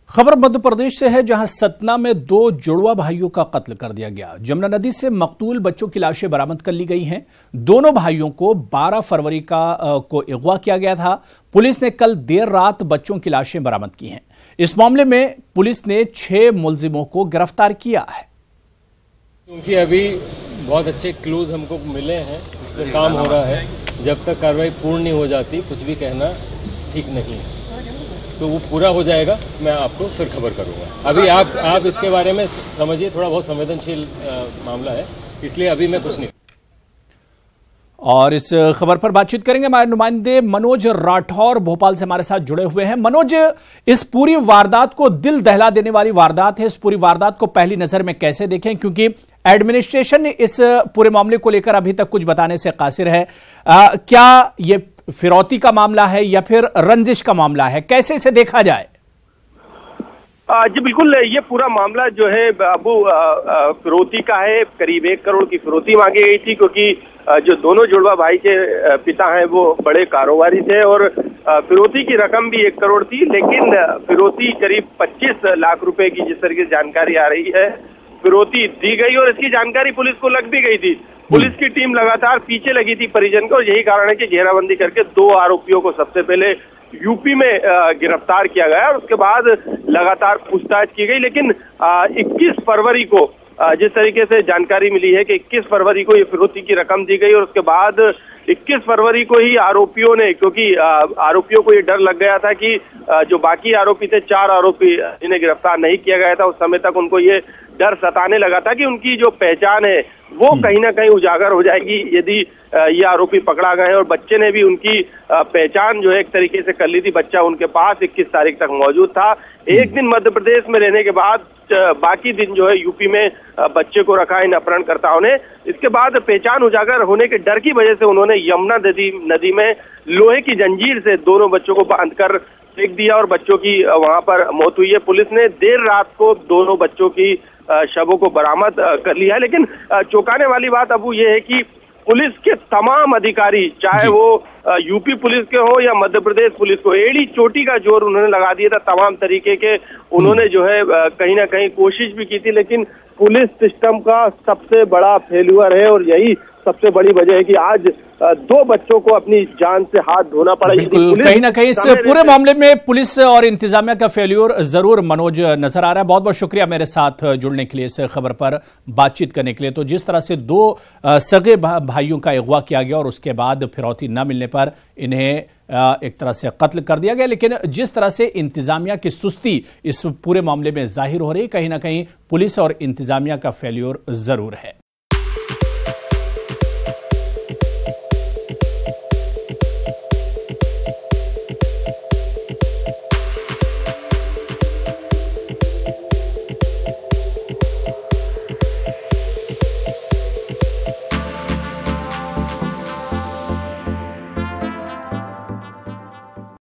खबर मध्य प्रदेश से है, जहां सतना में दो जुड़वा भाइयों का कत्ल कर दिया गया। जमुना नदी से मकतूल बच्चों की लाशें बरामद कर ली गई हैं। दोनों भाइयों को 12 फरवरी को अगवा किया गया था। पुलिस ने कल देर रात बच्चों की लाशें बरामद की हैं। इस मामले में पुलिस ने 6 मुलजिमों को गिरफ्तार किया है। क्योंकि अभी बहुत अच्छे क्लूज हमको मिले हैं, उस पर काम हो रहा है। जब तक कार्रवाई पूर्ण नहीं हो जाती कुछ भी कहना ठीक नहीं है, तो वो पूरा हो जाएगा मैं आपको फिर खबर करूंगा। अभी आप इसके बारे में समझिए, थोड़ा बहुत संवेदनशील मामला है, इसलिए अभी मैं कुछ नहीं। और इस खबर पर बातचीत करेंगे हमारे नुमाइंदे मनोज राठौर भोपाल से हमारे साथ जुड़े हुए हैं। मनोज, इस पूरी वारदात को दिल दहला देने वाली वारदात है। इस पूरी वारदात को पहली नजर में कैसे देखें, क्योंकि एडमिनिस्ट्रेशन इस पूरे मामले को लेकर अभी तक कुछ बताने से कासिर है। क्या ये फिरौती का मामला है या फिर रंजिश का मामला है, कैसे इसे देखा जाए? जी बिल्कुल, ये पूरा मामला जो है अबू फिरौती का है। करीब 1 करोड़ की फिरौती मांगी गई थी, क्योंकि जो दोनों जुड़वा भाई के पिता हैं वो बड़े कारोबारी थे और फिरौती की रकम भी 1 करोड़ थी। लेकिन फिरौती करीब 25 लाख रुपए की, जिस तरीके से जानकारी आ रही है, फिरौती दी गई और इसकी जानकारी पुलिस को लग भी गई थी। पुलिस की टीम लगातार पीछे लगी थी परिजन को, और यही कारण है कि घेराबंदी करके 2 आरोपियों को सबसे पहले यूपी में गिरफ्तार किया गया और उसके बाद लगातार पूछताछ की गई। लेकिन 21 फरवरी को जिस तरीके से जानकारी मिली है कि 21 फरवरी को ये फिरौती की रकम दी गई और उसके बाद 21 फरवरी को ही आरोपियों ने, क्योंकि आरोपियों को ये डर लग गया था कि जो बाकी आरोपी थे, 4 आरोपी जिन्हें गिरफ्तार नहीं किया गया था, उस समय तक उनको ये डर सताने लगा था कि उनकी जो पहचान है वो कहीं ना कहीं उजागर हो जाएगी यदि ये आरोपी पकड़ा गए। और बच्चे ने भी उनकी पहचान जो है एक तरीके से कर ली थी। बच्चा उनके पास 21 तारीख तक मौजूद था। एक दिन मध्य प्रदेश में रहने के बाद बाकी दिन जो है यूपी में बच्चे को रखा इन अपहरणकर्ताओं ने। इसके बाद पहचान उजागर होने के डर की वजह से उन्होंने यमुना नदी में लोहे की जंजीर से दोनों बच्चों को बांध कर फेंक दिया और बच्चों की वहां पर मौत हुई है। पुलिस ने देर रात को दोनों बच्चों की शवों को बरामद कर लिया है। लेकिन चौंकाने वाली बात अब ये है कि पुलिस के तमाम अधिकारी, चाहे वो यूपी पुलिस के हो या मध्य प्रदेश पुलिस को, एड़ी चोटी का जोर उन्होंने लगा दिया था। तमाम तरीके के उन्होंने जो है कहीं ना कहीं कोशिश भी की थी, लेकिन पुलिस सिस्टम का सबसे बड़ा फेल्यूर है और यही सबसे बड़ी वजह है कि आज 2 बच्चों को अपनी जान से हाथ धोना पड़ा। बिल्कुल, कहीं ना कहीं इस पूरे मामले में पुलिस और इंतजामिया का फेल्यूर जरूर मनोज नजर आ रहा है। बहुत बहुत शुक्रिया मेरे साथ जुड़ने के लिए, इस खबर पर बातचीत करने के लिए। तो जिस तरह से 2 सगे भाइयों का अगवा किया गया और उसके बाद फिरौती न मिलने पर इन्हें एक तरह से कत्ल कर दिया गया, लेकिन जिस तरह से इंतजामिया की सुस्ती इस पूरे मामले में जाहिर हो रही है, कहीं ना कहीं पुलिस और इंतजामिया का फेल्यूर जरूर है।